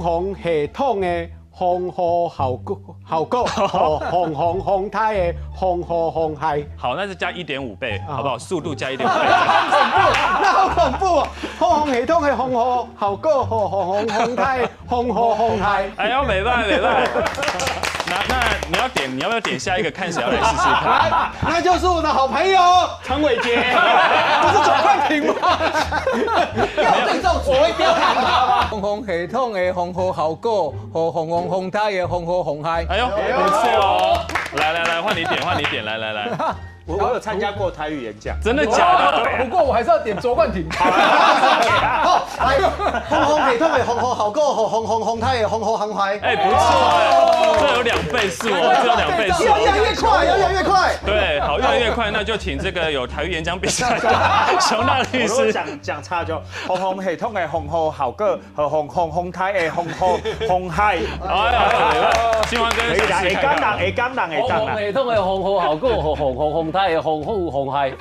航空系統嘅航河效果，航太嘅航河航系。好，那就加1.5倍，好不好？速度加1.5倍。那好恐怖哦！航空系統嘅航河效果，航太嘅航河航系。哎呦，美拜美拜。那你要不要點下一個？看誰要來試試看？那就是我的好朋友陳偉杰，不是總冠廷嗎？要對照左位，不要看他。航空系統嘅航河效果和航太嘅航河航系。哎呦，不錯哦！來，換你點，來。我有參加過台語演講，真的假的？不過我還是要點卓冠廷。好，來，航空系統嘅航河效果和航太嘅航河航系。哎，不錯哎，這有2倍速哦，這有2倍速。要越來越快，要越來越快。對，好，越來越快，那就請這個有台語演講比賽的熊大律我如果師。講差咗，航空系統嘅航河效果和航太嘅航河航系。哎呀，金華哥試試看看。會講人。航空系統嘅航河效果和航太嘅航河航系。